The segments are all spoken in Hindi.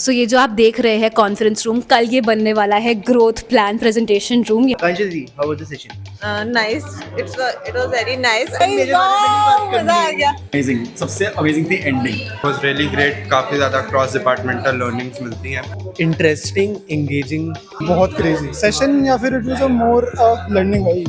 सो ये जो आप देख रहे हैं कॉन्फ्रेंस रूम, कल ये बनने वाला है growth plan presentation room. Anjali, how was the session? Nice. It was very nice. मजा आ गया. अमेजिंग, सबसे अमेजिंग थी एंडिंग। was really great. काफ़ी ज़्यादा क्रॉस डिपार्टमेंटल लर्निंग्स मिलती हैं। Interesting, engaging. बहुत क्रेजी सेशन या फिर it was a more learning भाई।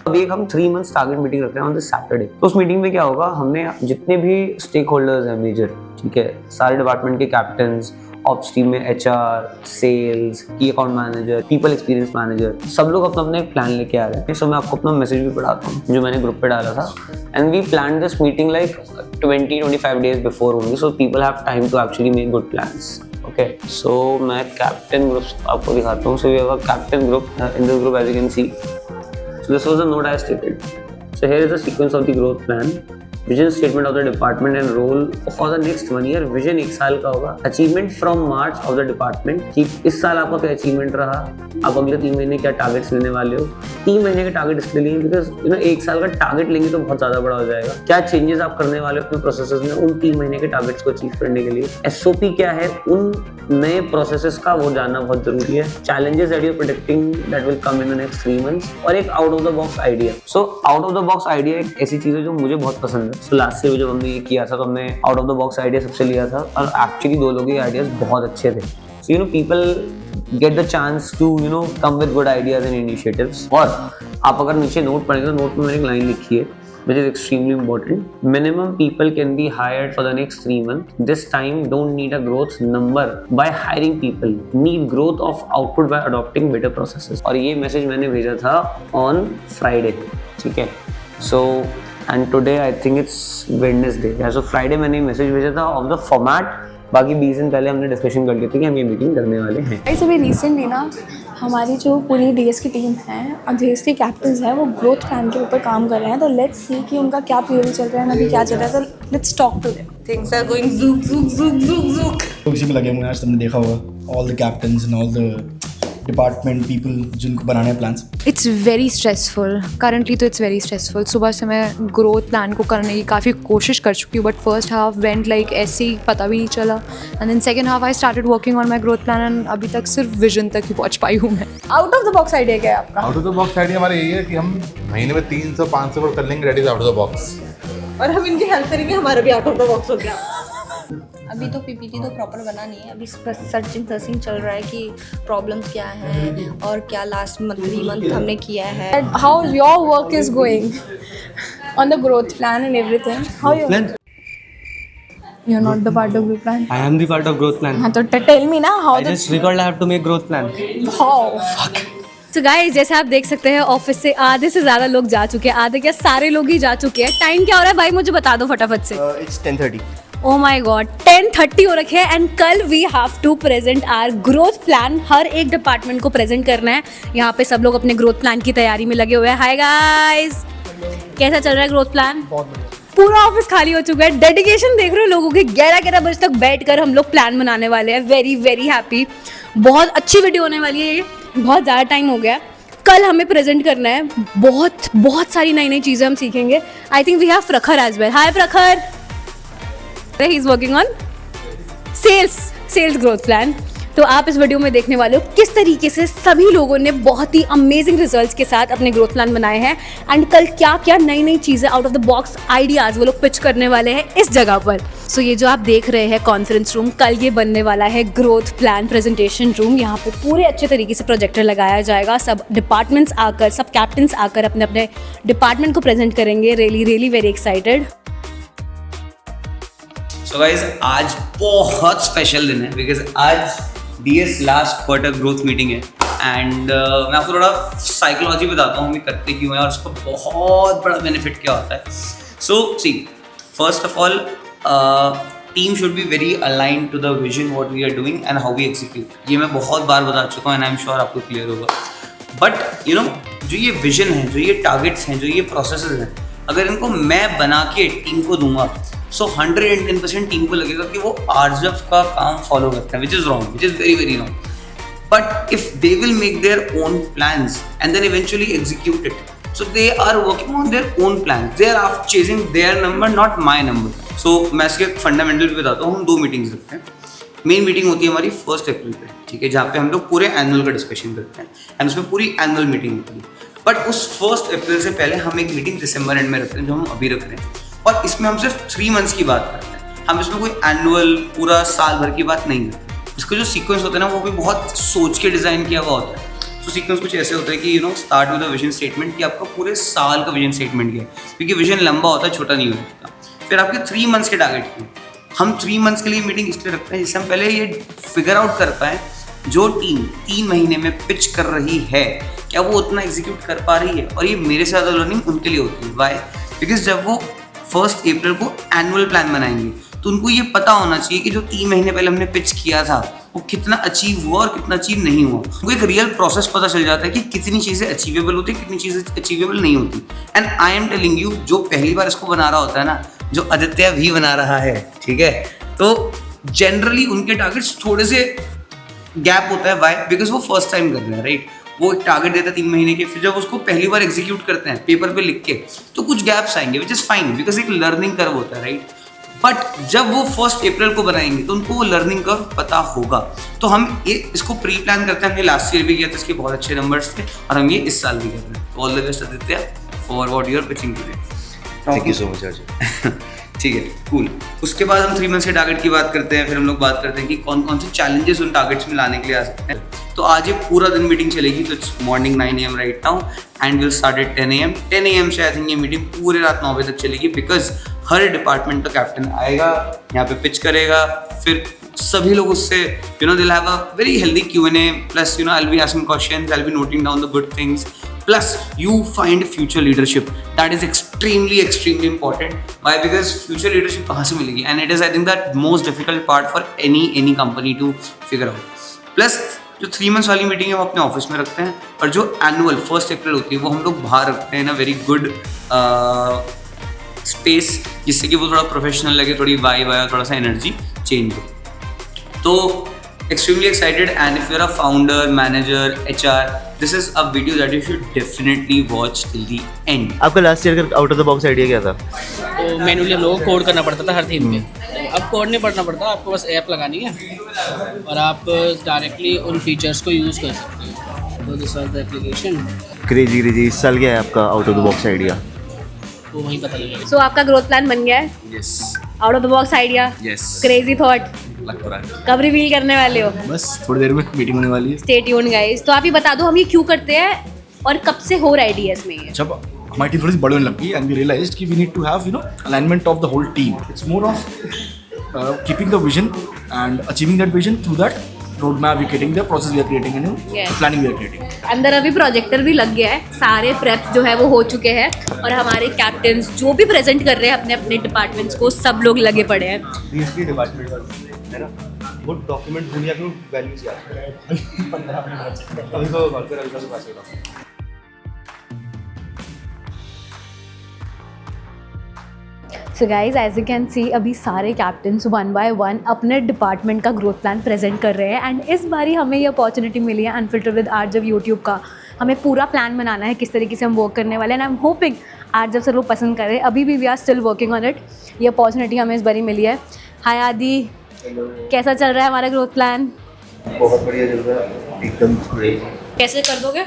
अभी हम 3 मंथ्स टारगेट मीटिंग रख रहे हैं ऑन दिस सैटरडे। तो उस मीटिंग में क्या होगा, हमने जितने भी स्टेक होल्डर्स हैं मेजर, ठीक है, सारे डिपार्टमेंट के कैप्टन्स, ऑप्स टीम में एचआर, सेल्स, की account manager, people experience manager, सब लोग अपना अपना एक प्लान लेके आ रहे हैं। सो मैं आपको अपना मैसेज भी पढ़ाता हूँ जो मैंने ग्रुप पे डाला था। And we plan this meeting like 20-25 days before only, so people have time to actually make good plans. Okay, so मैं कैप्टन ग्रुप आपको दिखाता हूँ। So we have a captain group in this group, as you can see. So this was the note I stated. So here is the sequence of the growth plan. Vision statement of the department and role for the next 1 year. Vision 1 साल का होगा. Achievement from March of the department. कि इस साल आपका क्या अचीवमेंट रहा, आप अगले 3 महीने क्या टारगेट्स लेने वाले हो। 3 महीने के टारगेट इसलिए लिए बिकॉज 1 साल का टारगेट लेंगे तो बहुत ज़्यादा बड़ा हो जाएगा। क्या चेंजेस आप करने वाले हो अपने प्रोसेसेस में उन 3 महीने के टारगेट्स को अचीव करने के लिए। SOP क्या है, उन नए प्रोसेसेस का, वो जानना बहुत जरूरी है। Challenges that you predicting that will come in the next 3 months, और एक out of the box idea. So out of the box idea एक ऐसी चीज़ है जो मुझे बहुत पसंद है। सो लास्ट ईयर जब हमने ये किया था तो हमने out of the box idea सबसे लिया था, और एक्चुअली 2 लोगों के आइडियाज बहुत अच्छे थे। So people get the chance to come with good ideas and initiatives. और आप अगर नीचे नोट पढ़ेंगे तो नोट में मैंने एक लाइन लिखी है which is extremely important. Minimum people can be hired for the next 3 months. This time don't need a growth number by hiring people. Need growth of output by adopting better processes. और ये मैसेज मैंने भेजा था on Friday, ठीक है। So and today I think it's Wednesday. Yeah, so Friday मैंने मैसेज भेजा था of the format. बाकी 20 दिन पहले हमने डिस्कशन कर ली थी कि हम ये मीटिंग करने वाले हैं। ऐसे भी रिसेंटली ना हमारी जो पूरी डीएस की टीम है और डीएस के कैप्टन्स हैं वो ग्रोथ प्लान के ऊपर काम कर रहे हैं। तो लेट्स सी कि उनका क्या पीरियड चल रहा है, अभी क्या चल रहा है। तो let's talk to them. Things are going zook zook zook zook zook. तो इसी में लगे हुए हैं, आज तुमने देखा होगा all the captains and all the department people जिनको बनाने हैं plans. It's very stressful currently, तो इट्स वेरी स्ट्रेसफुल। सुबह से मैं ग्रोथ प्लान को करने की काफ़ी कोशिश कर चुकी हूँ, but first half went like ऐसे ही, पता भी नहीं चला। And then second half I started working on my growth plan, and अभी तक सिर्फ विजन तक ही पहुँच पाई हूँ मैं। Out of the box idea क्या है आपका? Out of the box idea हमारा यही है कि हम महीने में 300-500 करोड़ कर लेंगे। Ready out of the box, और हम इनकी हेल्प करेंगे, हमारा भी आउट ऑफ द बॉक्स हो गया। अभी तो पीपीटी तो प्रॉपर बना नहीं है, अभी सर्चिंग चल रहा है कि प्रॉब्लम्स क्या हैं और क्या लास्ट 3 मंथ हमने किया है। How your work is going on the growth plan and everything? How you You're not the part of growth plan. I am the part of growth plan. हाँ तो tell me ना how I just recalled I have to make growth plan. Wow. Fuck. तो गाइस, जैसे आप देख सकते हैं ऑफिस से आधे से ज़्यादा लोग जा चुके हैं। आधे क्या, सारे लोग ही जा चुके हैं। टाइम क्या हो रहा है भाई, मुझे बता दो फटाफट से। It's 10:30. ओ माय गॉड, 10:30 हो रखे हैं। एंड कल we have to present our growth plan. हर एक डिपार्टमेंट को प्रेजेंट करना है। यहाँ पे सब लोग अपने ग्रोथ प्लान की तैयारी में लगे हुए हैं। हाय गाइस, कैसा चल रहा है ग्रोथ प्लान? पूरा ऑफिस खाली हो चुका है। डेडिकेशन देख रहे हो लोगों की। 11-11 बजे तक बैठकर हम लोग प्लान बनाने वाले हैं। Very very happy. बहुत अच्छी वीडियो होने वाली है ये। बहुत ज़्यादा टाइम हो गया। कल हमें प्रेजेंट करना है। बहुत सारी नई चीज़ें हम सीखेंगे। I think we have Prakhar as well. Hi Prakhar, he is working on sales growth plan. तो आप इस वीडियो में देखने वाले हो किस तरीके से सभी लोगों ने बहुत ही अमेजिंग रिजल्ट्स के साथ अपने ग्रोथ प्लान बनाए हैं। एंड कल क्या क्या नई चीज़ें, out of the box ideas वो लोग पिच करने वाले हैं इस जगह पर। सो ये जो आप देख रहे हैं कॉन्फ्रेंस रूम, कल ये बनने वाला है ग्रोथ प्लान प्रेजेंटेशन रूम। यहाँ पे पूरे अच्छे तरीके से प्रोजेक्टर लगाया जाएगा। सब डिपार्टमेंट्स आकर, सब कैप्टन्स आकर अपने अपने डिपार्टमेंट को प्रेजेंट करेंगे। Really very excited. So guys, आज बहुत स्पेशल दिन है बिकॉज आज DS last quarter growth meeting है। एंड मैं आपको थोड़ा साइकोलॉजी बताता हूँ, मैं करते क्यों है और उसका बहुत बड़ा बेनिफिट क्या होता है। So see, first of all team should be very align to the vision what we are doing and how we execute. ये मैं बहुत बार बता चुका हूँ एंड आई एम श्योर आपको क्लियर होगा। बट जो ये विजन है, जो ये टारगेट्स हैं, जो ये प्रोसेसेस हैं, अगर इनको मैं बना के टीम को दूंगा, सो 110% टीम को लगेगा कि वो आरजफ का काम फॉलो करते हैं, which is wrong, which is very very wrong. But if they will make their own plans and then eventually execute it, so they are working on their own plans, they are chasing their number, not my number. सो मैं इसके फंडामेंटल भी बताता हूँ। हम 2 मीटिंग्स रखते हैं। मेन मीटिंग होती है हमारी 1 अप्रैल पे, ठीक है, जहाँ पे हम लोग पूरे एनुअल का डिस्कशन करते हैं एंड उसमें पूरी एनुअल मीटिंग होती है। बट उस 1 अप्रैल से पहले हम एक मीटिंग दिसंबर एंड में रखते हैं, जो हम अभी रख रहे हैं, और इसमें हम सिर्फ 3 मंथ्स की बात करते हैं। हम इसमें कोई एनुअल पूरा साल भर की बात नहीं करते। इसका जो सीक्वेंस होता है ना, वो भी बहुत सोच के डिज़ाइन किया हुआ होता है। तो सीक्वेंस कुछ ऐसे होता है कि start with a vision statement, कि आपका पूरे साल का विजन स्टेटमेंट क्या है, क्योंकि विजन लंबा होता है, छोटा नहीं हो सकता। फिर आपके 3 मंथ्स के टारगेट किए। हम 3 मंथ्स के लिए मीटिंग इसलिए रखते हैं जिससे हम पहले ये फिगर आउट कर पाएँ जो टीम 3 महीने में पिच कर रही है, क्या वो उतना एग्जीक्यूट कर पा रही है। और ये मेरे से ज़्यादा लर्निंग उनके लिए होती है। वाई? बिकॉज जब वो 1 अप्रैल को एनुअल प्लान बनाएंगे तो उनको ये पता होना चाहिए कि जो 3 महीने पहले हमने पिच किया था वो कितना अचीव हुआ और कितना अचीव नहीं हुआ। उनको एक रियल प्रोसेस पता चल जाता है कि कितनी चीज़ें अचीवेबल होती है, कितनी चीज़ें अचीवेबल नहीं होती। And I am telling you, जो पहली बार इसको बना रहा होता है ना, जो आदित्य भी बना रहा है, ठीक है, तो जनरली उनके टारगेट्स थोड़े से गैप होता है। वाई? बिकॉज वो फर्स्ट टाइम कर रहे हैं, राइट। वो एक टारगेट देता है 3 महीने के, फिर जब उसको पहली बार एग्जीक्यूट करते हैं पेपर पे लिख के, तो कुछ गैप्स आएंगे, विच इज़ फाइन, बिकॉज एक लर्निंग कर्व होता है, राइट। बट जब वो 1 अप्रैल को बनाएंगे तो उनको वो लर्निंग कर्व पता होगा। तो हम ये इसको प्री प्लान करते हैं। हमने लास्ट ईयर भी किया था, इसके बहुत अच्छे नंबर्स थे, और हम ये इस साल भी कर रहे हैं। All the best Aditya for what you are pitching today. Thank you so much Ajay. ठीक है, कूल। उसके बाद हम 3 मंथ्स के टारगेट की बात करते हैं। फिर हम लोग बात करते हैं कि कौन कौन से चैलेंजेस उन टारगेट्स में लाने के लिए आ सकते हैं। तो आज ये पूरा दिन मीटिंग चलेगी। तो it's morning 9 AM right now and will start at 10 AM। 10 AM से आई थिंक ये मीटिंग पूरे रात 9 बजे तक चलेगी, बिकॉज हर डिपार्टमेंट का कैप्टन आएगा, यहाँ पे पिच करेगा, फिर सभी लोग उससे they'll have a very healthy Q&A, plus I'll be asking questions, I'll be noting down the good things, plus you find future leadership. That is extremely important. Why? Because future leadership कहाँ से मिलेगी? And it is I think that most difficult part for any company to figure out. Plus जो 3 months वाली मीटिंग है वो अपने ऑफिस में रखते हैं, और जो एनुअल 1 अप्रैल होती है वो हम लोग बाहर रखते हैं ना, वेरी गुड स्पेस, जिससे कि वो थोड़ा प्रोफेशनल लगे, थोड़ी वाई थोड़ा सा एनर्जी चेंज हो। तो extremely excited, and if you're a founder, manager, HR, this is a video that you should definitely watch till the end. आपका लास्ट ईयर का out of the box idea क्या था? तो मैनुअली हम लोगों को कोड करना पड़ता था हर थीम पे। अब कोड नहीं पढ़ना पड़ता, आपको बस ऐप लगानी है और आप डायरेक्टली उन फीचर्स को यूज़ कर सकते हैं। तो this was the application. Crazy इस साल क्या है आपका out of the box idea? तो वहीं पता लगेगा। सो आपका ग्रोथ प्लान बन गया है? Yes out of the box idea, yes, crazy thought, लग तो रहा है। कब रिवील करने वाले हो? बस थोड़ी देर में मीटिंग होने वाली है। Stay tuned guys. तो आप ये बता दो हम ये क्यों करते हैं और कब से हो रहा है डीएस में ये? जब हमारी टीम थोड़ी सी बड़ी होने लगी एंड वी रियलाइज्ड कि we need to have alignment of the whole team. It's more of keeping the vision and achieving that vision through that road map we creating, the process we are creating and planning we are creating. अंदर अभी प्रोजेक्टर भी लग गया है, सारे प्रेप्स जो है वो हो चुके हैं, और हमारे कैप्टन्स जो भी प्रेजेंट कर रहे हैं अपने अपने डिपार्टमेंट्स को, सब लोग लगे पड़े हैं। डीएसपी डिपार्टमेंट है ना, वो डॉक्यूमेंट दुनिया के वैल्यूज याद है। 15 मिनट अभी तो कॉल कर अभी पास हो। So guys as you can see अभी सारे कैप्टन्स 1 by 1 अपने डिपार्टमेंट का ग्रोथ प्लान प्रेजेंट कर रहे हैं। एंड इस बारी हमें ये अपॉर्चुनिटी मिली है अनफिल्टर्ड विद आरजव यूट्यूब का। हमें पूरा प्लान बनाना है किस तरीके से हम वर्क करने वाले हैं, and I am hoping Aarjav sir लोग पसंद करें। अभी भी we are still working on it. ये अपॉर्चुनिटी हमें इस बारी मिली है। हाय आदि, कैसा चल रहा है हमारा ग्रोथ प्लान? बहुत बढ़िया चल रहा है, एकदम कैसे कर दोगे?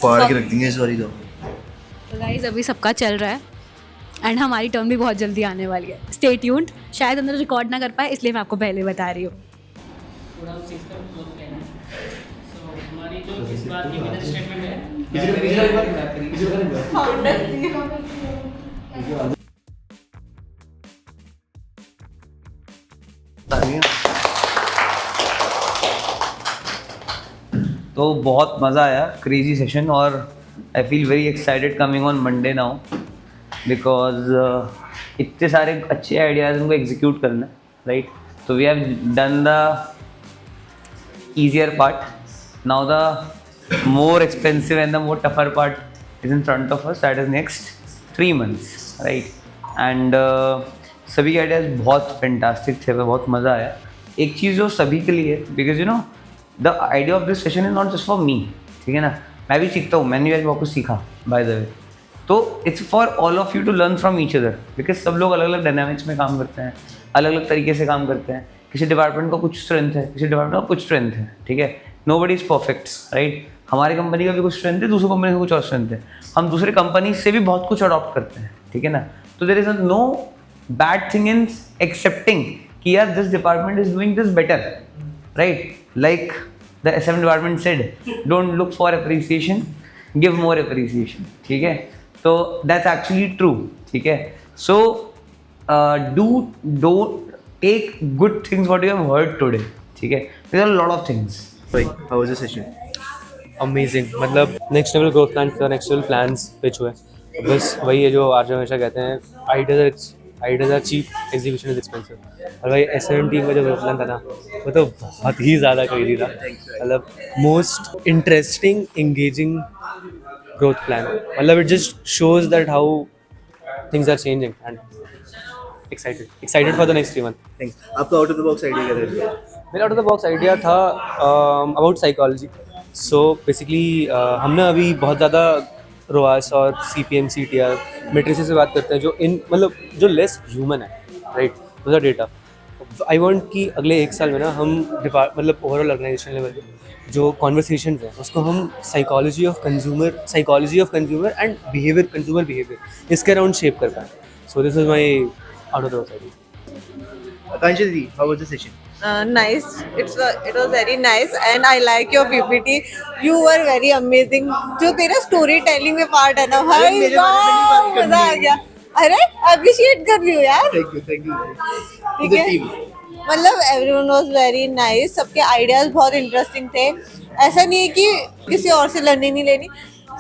फाड़ के रख देंगे इस बारी। तो गाइज अभी सबका चल रहा है एंड हमारी टर्न भी बहुत जल्दी आने वाली है। Stay tuned. शायद अंदर रिकॉर्ड ना कर पाए, इसलिए मैं आपको पहले बता रही हूँ। तो बहुत मज़ा आया, क्रेजी सेशन, और I feel very excited coming on Monday now, because इतने सारे अच्छे आइडियाज़ उनको एग्जीक्यूट करना है, राइट। तो we have done the easier part, now the more expensive and the more tougher part is in front of us, that is next 3 months, right. And सभी आइडियाज़ बहुत फैंटास्टिक थे, बहुत मज़ा आया। एक चीज़ जो सभी के लिए, because the idea of this session is not just for me, ठीक है ना, मैं भी सीखता हूँ, मैंने भी आज बहुत कुछ सीखा बाय द वे। तो it's for all of you to learn from each other, because सब लोग अलग अलग डायनामिक्स में काम करते हैं, अलग अलग तरीके से काम करते हैं. किसी डिपार्टमेंट को कुछ स्ट्रेंथ है, किसी डिपार्टमेंट का कुछ स्ट्रेंथ है, ठीक है. Nobody is perfect, right. हमारी कंपनी का भी कुछ स्ट्रेंथ है, दूसरी कंपनी का कुछ और स्ट्रेंथ है. हम दूसरे कंपनी से भी बहुत कुछ अडॉप्ट करते हैं, ठीक है ना. तो there is no bad thing in accepting कि यार this department is doing this better, right. Like the SM department said, don't look for appreciation, give more appreciation, ठीक है. तो दैट्स एक्चुअली ट्रू, ठीक है. So don't take good things what you have heard today, ठीक है. There are lot of things. भाई how was the session? Amazing, मतलब नेक्स्ट लेवल ग्रोथ प्लान का नेक्स्ट लेवल प्लान्स पिच हुए. बस वही है जो आर्जव हमेशा कहते हैं, ideas are cheap, execution is expensive. और भाई SM टीम का जो ग्रोथ प्लान था ना, वो तो बहुत ही ज़्यादा क्रेजी था. मतलब most interesting engaging growth plan. मतलब it just shows that how things are changing and excited for the next 3 months. Thanks. आपका out of the box idea क्या था? मेरा out of the box idea था अबाउट साइकोलॉजी. सो बेसिकली हमने अभी बहुत ज़्यादा रोआस और CPM CTR मेट्रिसेस से बात करते हैं जो मतलब जो लेस ह्यूमन है, राइट. वो डेटा आई वांट कि अगले 1 साल में ना हम मतलब ओवरऑल ऑर्गेनाइजेशन लेवल पे जो कॉन्वर्सेशन है उसको हम psychology of consumer and behaviour, consumer behaviour, इसके अराउंड शेप कर पाए. So this is my out of the box idea. Akanksha दीदी, how was the session? Nice. It was very nice, and I like your PPT. You were very amazing. जो तेरा स्टोरी टेलिंग में पार्ट है ना भाई, मजा आ गया. अरे अप्रिशिएट कर रही हूँ यार. Thank you. ठीक है. मतलब एवरीवन वाज वेरी नाइस. सबके आइडियाज बहुत इंटरेस्टिंग थे. ऐसा नहीं है कि किसी और से लर्निंग नहीं लेनी.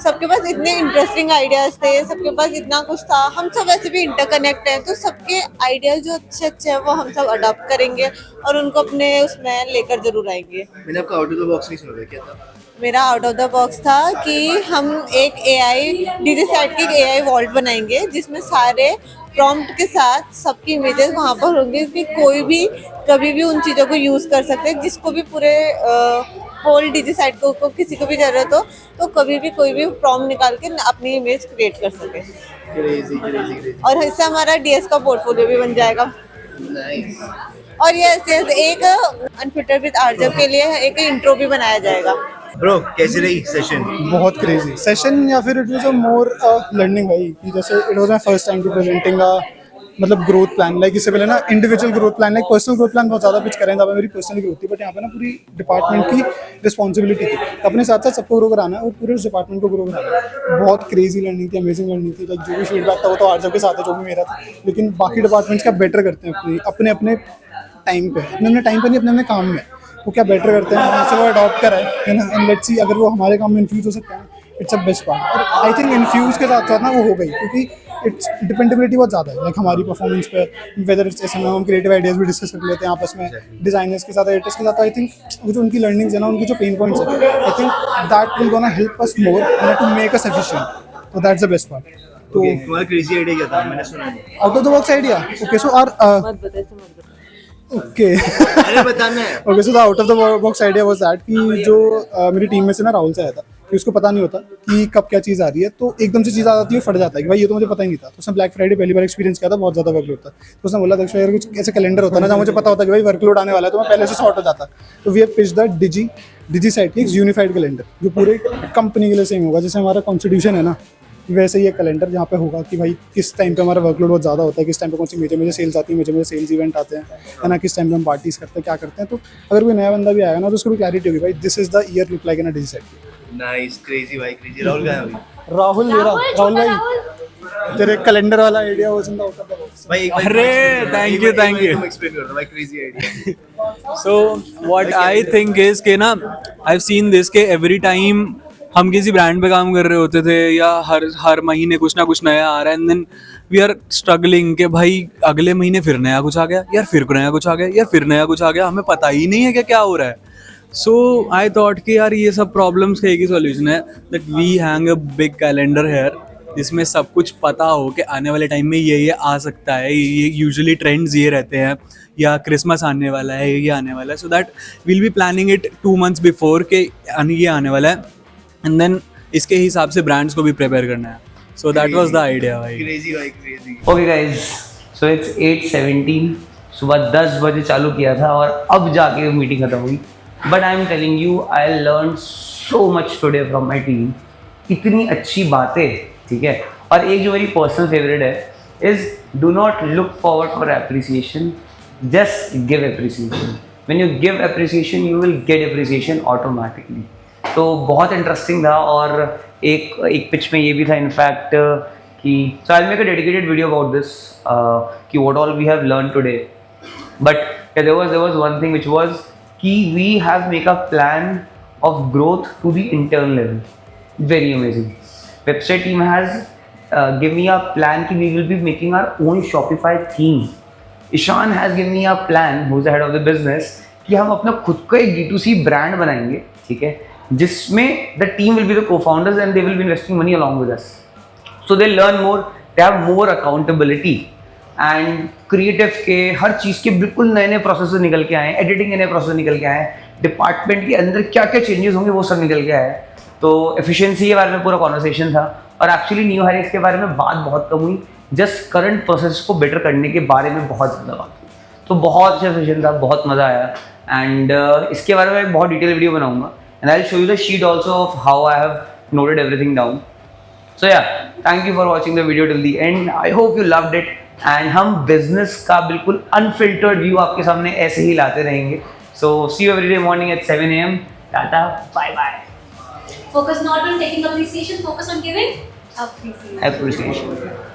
सबके पास इतने इंटरेस्टिंग आइडियाज थे, सबके पास इतना कुछ था. हम सब वैसे भी इंटरकनेक्ट हैं, तो सबके आइडियाज जो अच्छे अच्छे हैं वो हम सब अडॉप्ट करेंगे और उनको अपने उसमें लेकर जरूर आएंगे. मैंने आपका आउट ऑफ द बॉक्स नहीं सुना, क्या था? मेरा आउट ऑफ द बॉक्स था कि हम एक DigiSite की AI वॉल्ट बनाएंगे जिसमें सारे प्रॉम्प्ट के साथ सबकी इमेजेस वहाँ पर होंगे कि कोई भी कभी भी उन चीज़ों को यूज़ कर सकते हैं. जिसको भी पूरे होल DigiSite को किसी को भी ज़रूरत हो तो कभी भी कोई भी प्रॉम्प्ट निकाल के अपनी इमेज क्रिएट कर सके. क्रेजी. और इससे हमारा DS का पोर्टफोलियो भी बन जाएगा. नाइस. और यस एक अनफिल्टर्ड विद आर्जव के लिए एक इंट्रो भी बनाया जाएगा. ब्रो कैसी रही सेशन? बहुत क्रेजी सेशन, या फिर it was a more learning भाई. कि जैसे it was my first time to presenting मतलब ग्रोथ प्लान. लाइक इससे पहले ना individual growth plan, like personal growth plan बहुत ज़्यादा पिच करें था. मेरी पर्सनल ग्रोथ थी, बट यहाँ पे ना पूरी डिपार्टमेंट की रिस्पॉन्सिबिलिटी थी. अपने साथ साथ सबको ग्रो कराना है और पूरे उस डिपार्टमेंट को ग्रो कराना है. बहुत क्रेजी लर्निंग थी, अमेजिंग लर्निंग थी. लाइक जो भी फीडबैक था वो तो आर्जव के साथ है, जो भी मेरा था. लेकिन बाकी डिपार्टमेंट्स क्या बेटर करते हैं अपने टाइम पे, अपने टाइम पे नहीं, अपने काम में वो क्या बेटर करते हैं, वहाँ से वो अडॉप्ट करा है ना. एंड लेट्स सी अगर वो हमारे काम में इन्फ्यूज़ हो सकता है. It's a best part. और आई थिंक इन्फ्यूज़ के साथ साथ ना वो हो गई, क्योंकि इट्स डिपेंडेबिलिटी बहुत ज़्यादा है. लाइक हमारी परफॉर्मेंस पे, वेदर इट्स ऐसे में हम क्रिएटिव आइडियाज़ भी डिस्कस कर लेते हैं आपस में, डिज़ाइनर्स के साथ, एडिटर्स के साथ. आई थिंक वो जो उनकी लर्निंग्स है ना, उनकी जो पेन पॉइंट्स है, I think that will gonna help us more to make us efficient. तो दैट्स द बेस्ट पार्ट. तो तुम्हारा क्रेजी आइडिया क्या था? मैंने सुना नहीं. Out of the box idea. Okay so are okay बताना है. Okay so the out of the box idea was that कि जो मेरी टीम में से ना राहुल से आया था कि उसको पता नहीं होता कि कब क्या चीज़ आ रही है. तो एकदम से चीज़ आ जाती है, फट जाता है कि भाई ये तो मुझे पता ही नहीं था. तो उसने ब्लैक फ्राइडे पहली बार एक्सपीरियंस किया था, बहुत ज़्यादा वर्कलोड था. तो उसने बोला दक्षिण कुछ ऐसे कैलेंडर होता है ना जहाँ मुझे पता होता है कि भाई वर्कलोड आने वाला है, तो मैं पहले से सॉर्ट हो जाता. तो we have pitched the DigiSite की एक यूनिफाइड कैलेंडर जो पूरे कंपनी के लिए सेम होगा. जैसे हमारा कॉन्स्टिट्यूशन है ना, वैसे ही एक कैलेंडर जहाँ पे होगा कि भाई किस टाइम पे हमारा वर्कलोड बहुत ज़्यादा होता है, किस टाइम पे कौन सी मेजर सेल्स आती है, मेजर सेल्स इवेंट आते हैं, है ना, किस टाइम पे हम पार्टीज करते हैं, क्या करते हैं. तो अगर कोई नया बंदा भी आएगा ना तो उसको भी क्लैरिटी होगी भाई this is the year look like in a DigiSite. Nice. Crazy भाई, क्रेजी. राहुल कहाँ है अभी? राहुल भाई तेरे कैलेंडर वाला idea was in the out of the box. भाई अरे थैंक यू तुम एक्सप्लेन कर दो भाई crazy idea. So what I think is के ना, आई हैव सीन दिस के एवरी टाइम हम किसी ब्रांड पे काम कर रहे होते थे या हर महीने कुछ ना कुछ नया आ रहा है, and then we are struggling कि भाई अगले महीने फिर नया कुछ आ गया, यार फिर नया कुछ आ गया, यार फिर नया कुछ आ गया, हमें पता ही नहीं है कि क्या हो रहा है. सो आई थॉट कि यार ये सब प्रॉब्लम्स का एक ही सॉल्यूशन है, that we hang a big calendar here जिसमें सब कुछ पता हो कि आने वाले टाइम में ये आ सकता है, ये यूजुअली ट्रेंड्स ये रहते हैं, या क्रिसमस आने वाला है, ये आने वाला है. So that will be planning it 2 months before के ये आने वाला है, एंड देन इसके हिसाब से ब्रांड्स को भी प्रिपेयर करना है. So that was the idea, भाई. Crazy भाई, crazy. Okay guys, so it's 8:17, सुबह 10 बजे चालू किया था और अब जाके मीटिंग खत्म हुई. But I am telling you, I learn so much today from my team. इतनी अच्छी बातें, ठीक है. और एक जो मेरी पर्सनल फेवरेट है is do not look forward for appreciation, just give appreciation. When you give appreciation you will get appreciation automatically. तो बहुत इंटरेस्टिंग था. और एक पिच में ये भी था इनफैक्ट कि so I make a dedicated video about this कि what all we have learn today. But there was one thing which was कि we have make a plan of growth to the internal level. Very amazing. Website team has given me a plan कि we will be making our own Shopify theme. Ishan has given me a plan, who is the head of the business, कि हम अपना खुद का एक D2C ब्रांड बनाएंगे, ठीक है, जिसमें the team will be the co-founders and they will be investing money along with us. So they learn more, they have more accountability and creative के हर चीज़ के बिल्कुल नए नए प्रोसेस निकल के आए, एडिटिंग के नए प्रोसेस निकल के आए, डिपार्टमेंट के अंदर क्या क्या चेंजेस होंगे वो सब निकल के आए. तो एफिशिएंसी के बारे में पूरा कॉन्वर्सेशन था. और एक्चुअली न्यू हायरिंग्स के बारे में बात बहुत कम हुई, जस्ट करंट प्रोसेस को बेटर करने के बारे में बहुत ज़्यादा बात हुई. तो बहुत अच्छा सेशन था, बहुत मज़ा आया. एंड इसके बारे में बहुत डिटेल वीडियो बनाऊंगा and I will show you the sheet also of how I have noted everything down. So yeah, thank you for watching the video till the end. I hope you loved it. And हम बिजनेस का बिल्कुल अनफिल्टर्ड व्यू आपके सामने ऐसे ही लाते रहेंगे. So see you every day morning at 7 AM. Tata, bye bye. Focus not on taking appreciation, focus on giving appreciation. Appreciation.